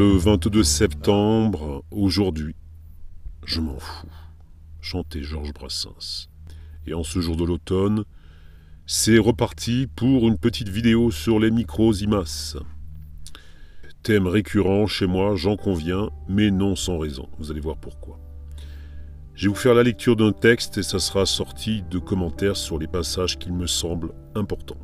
Le 22 septembre, aujourd'hui, je m'en fous, chantait Georges Brassens. Et en ce jour de l'automne, c'est reparti pour une petite vidéo sur les micros-IMAS. Thème récurrent chez moi, j'en conviens, mais non sans raison. Vous allez voir pourquoi. Je vais vous faire la lecture d'un texte et ça sera sorti de commentaires sur les passages qui me semblent importants.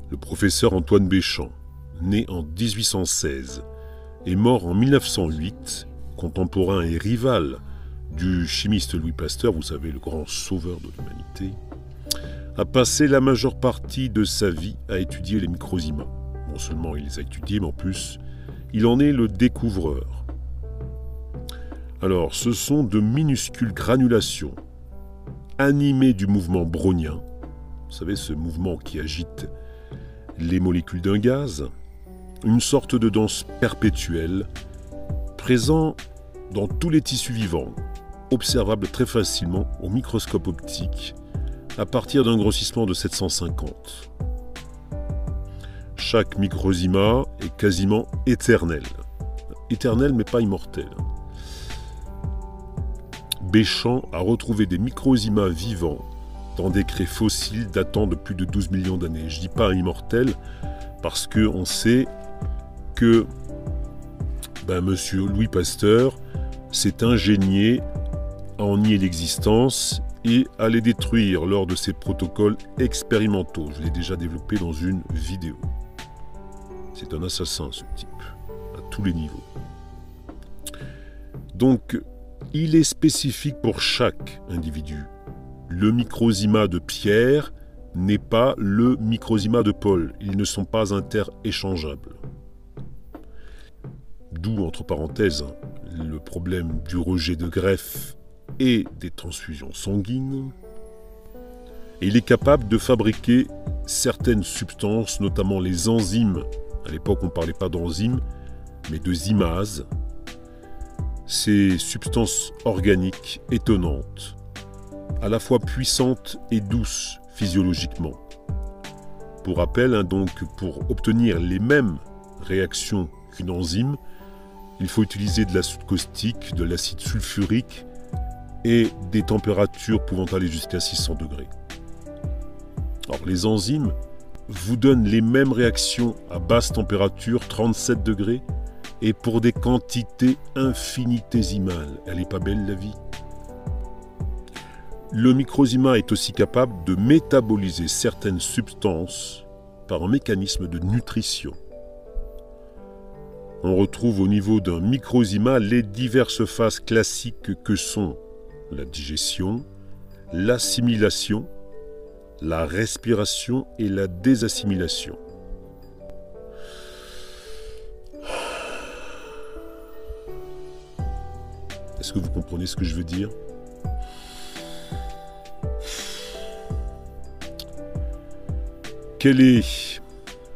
Le professeur Antoine Béchamp, né en 1816 et mort en 1908, contemporain et rival du chimiste Louis Pasteur, vous savez, le grand sauveur de l'humanité, a passé la majeure partie de sa vie à étudier les micros-IMAS. Non seulement il les a étudiés, mais en plus, il en est le découvreur. Alors, ce sont de minuscules granulations, animées du mouvement brownien, vous savez, ce mouvement qui agite les molécules d'un gaz, une sorte de danse perpétuelle, présent dans tous les tissus vivants, observable très facilement au microscope optique, à partir d'un grossissement de 750. Chaque micros-IMA est quasiment éternel. Éternel mais pas immortel. Béchamp a retrouvé des micros-IMA vivants dans des craies fossiles datant de plus de 12 millions d'années. Je ne dis pas immortel parce qu'on sait que Monsieur Louis Pasteur s'est ingénié à en nier l'existence et à les détruire lors de ses protocoles expérimentaux. Je l'ai déjà développé dans une vidéo. C'est un assassin, ce type, à tous les niveaux. Donc, il est spécifique pour chaque individu. Le micros-IMA de Pierre n'est pas le micros-IMA de Paul. Ils ne sont pas interéchangeables. D'où, entre parenthèses, le problème du rejet de greffe et des transfusions sanguines. Et il est capable de fabriquer certaines substances, notamment les enzymes. À l'époque, on ne parlait pas d'enzymes, mais de zymases. Ces substances organiques étonnantes, à la fois puissantes et douces physiologiquement. Pour rappel, donc, pour obtenir les mêmes réactions qu'une enzyme, il faut utiliser de l'acide caustique, de l'acide sulfurique et des températures pouvant aller jusqu'à 600 degrés. Alors, les enzymes vous donnent les mêmes réactions à basse température, 37 degrés, et pour des quantités infinitésimales. Elle n'est pas belle, la vie? Le micros-IMA est aussi capable de métaboliser certaines substances par un mécanisme de nutrition. On retrouve au niveau d'un micros-IMA les diverses phases classiques que sont la digestion, l'assimilation, la respiration et la désassimilation. Est-ce que vous comprenez ce que je veux dire ? Quel est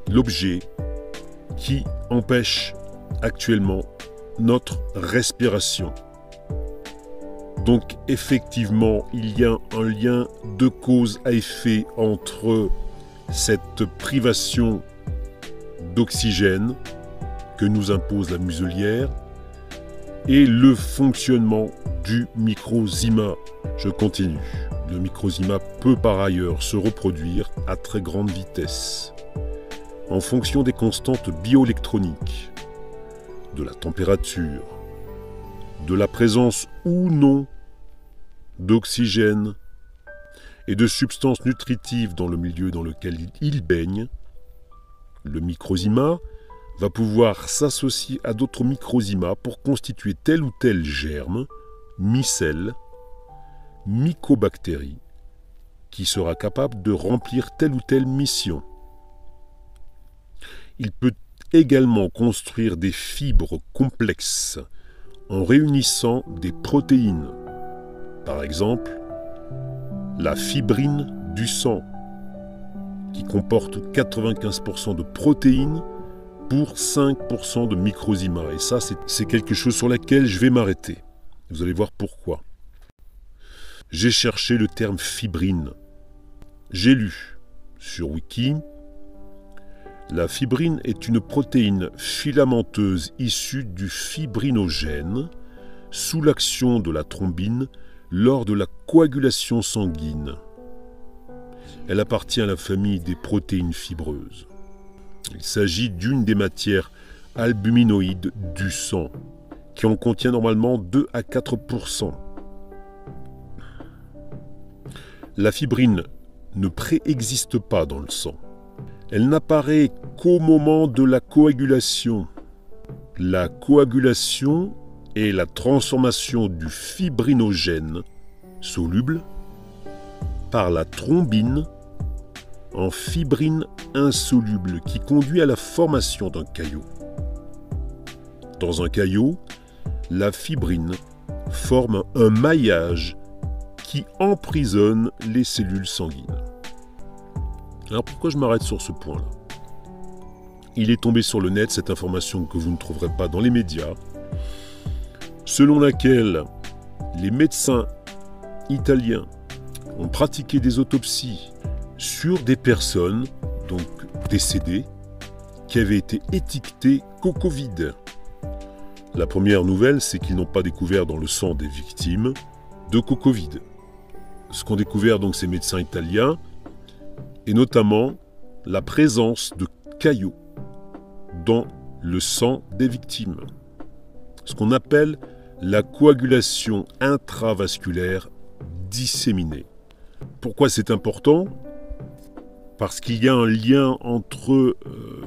l'objet qui empêche actuellement notre respiration? Donc effectivement, il y a un lien de cause à effet entre cette privation d'oxygène que nous impose la muselière et le fonctionnement du micros-IMA. Je continue. Le micros-IMA peut par ailleurs se reproduire à très grande vitesse, en fonction des constantes bioélectroniques, de la température, de la présence ou non d'oxygène et de substances nutritives dans le milieu dans lequel il baigne. Le micros-IMA va pouvoir s'associer à d'autres micros-IMA pour constituer tel ou tel germe, micelle, mycobactérie, qui sera capable de remplir telle ou telle mission. Il peut également construire des fibres complexes en réunissant des protéines. Par exemple, la fibrine du sang, qui comporte 95% de protéines pour 5% de micros-IMA. Et ça, c'est quelque chose sur laquelle je vais m'arrêter. Vous allez voir pourquoi. J'ai cherché le terme fibrine. J'ai lu sur Wiki La fibrine est une protéine filamenteuse issue du fibrinogène sous l'action de la thrombine lors de la coagulation sanguine. Elle appartient à la famille des protéines fibreuses. Il s'agit d'une des matières albuminoïdes du sang, qui en contient normalement 2 à 4%. La fibrine ne préexiste pas dans le sang. Elle n'apparaît qu'au moment de la coagulation. La coagulation est la transformation du fibrinogène soluble par la thrombine en fibrine insoluble qui conduit à la formation d'un caillot. Dans un caillot, la fibrine forme un maillage qui emprisonne les cellules sanguines. Alors pourquoi je m'arrête sur ce point-là? Il est tombé sur le net cette information que vous ne trouverez pas dans les médias, selon laquelle les médecins italiens ont pratiqué des autopsies sur des personnes donc décédées qui avaient été étiquetées co-Covid. La première nouvelle, c'est qu'ils n'ont pas découvert dans le sang des victimes de co-Covid. Ce qu'ont découvert donc ces médecins italiens, et notamment la présence de caillots dans le sang des victimes. Ce qu'on appelle la coagulation intravasculaire disséminée. Pourquoi c'est important? Parce qu'il y a un lien entre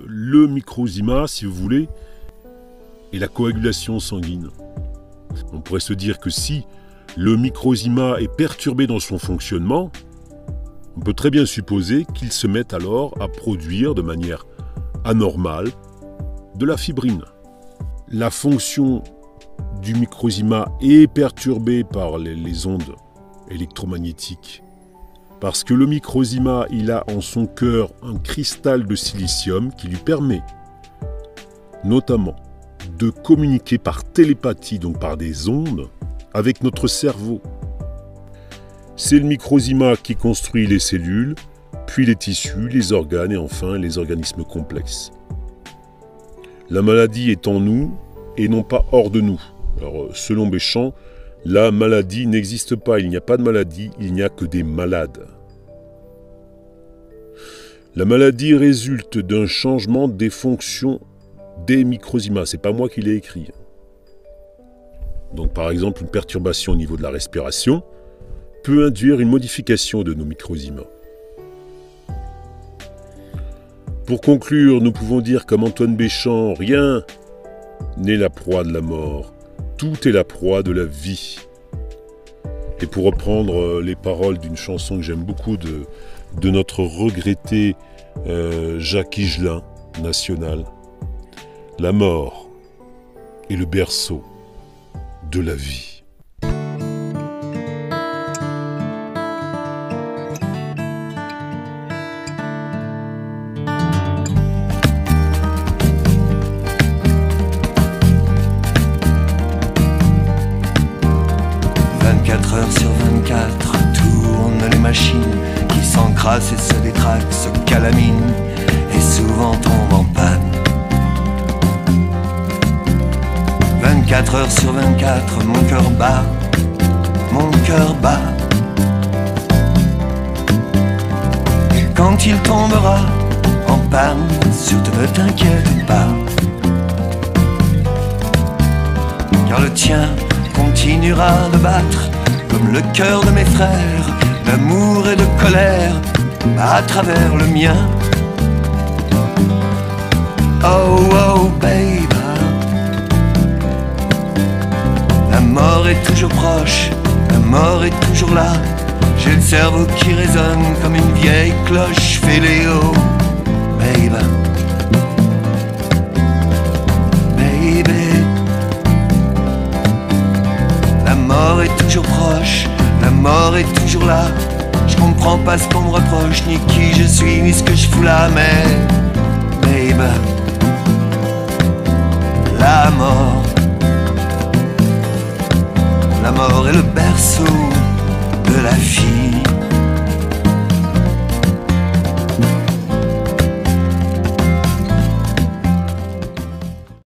le microzyma, si vous voulez, et la coagulation sanguine. On pourrait se dire que si le microzyma est perturbé dans son fonctionnement, on peut très bien supposer qu'il se mette alors à produire de manière anormale de la fibrine. La fonction du microzyma est perturbée par les ondes électromagnétiques. Parce que le microzyma, il a en son cœur un cristal de silicium qui lui permet notamment de communiquer par télépathie, donc par des ondes, avec notre cerveau. C'est le microzyma qui construit les cellules, puis les tissus, les organes et enfin les organismes complexes. La maladie est en nous et non pas hors de nous. Alors, selon Béchamp, la maladie n'existe pas, il n'y a pas de maladie, il n'y a que des malades. La maladie résulte d'un changement des fonctions des microzymas, c'est pas moi qui l'ai écrit. Donc par exemple, une perturbation au niveau de la respiration peut induire une modification de nos microzymas. Pour conclure, nous pouvons dire comme Antoine Béchamp, rien n'est la proie de la mort, tout est la proie de la vie. Et pour reprendre les paroles d'une chanson que j'aime beaucoup de notre regretté Jacques Higelin, national, la mort est le berceau de la vie. Heures sur 24, tournent les machines qui s'encrassent et se détraquent, se calaminent et souvent tombent en panne. 24 heures sur 24, mon cœur bat, mon cœur bat. Et quand il tombera en panne, surtout ne t'inquiète pas, car le tien continuera de battre comme le cœur de mes frères, d'amour et de colère, à travers le mien. Oh, oh, baby, la mort est toujours proche, la mort est toujours là. J'ai le cerveau qui résonne comme une vieille cloche fêlée, oh, baby, baby. La mort est toujours proche, la mort est toujours là. Je comprends pas ce qu'on me reproche, ni qui je suis, ni ce que je fous là, mais babe, la mort est le berceau de la vie.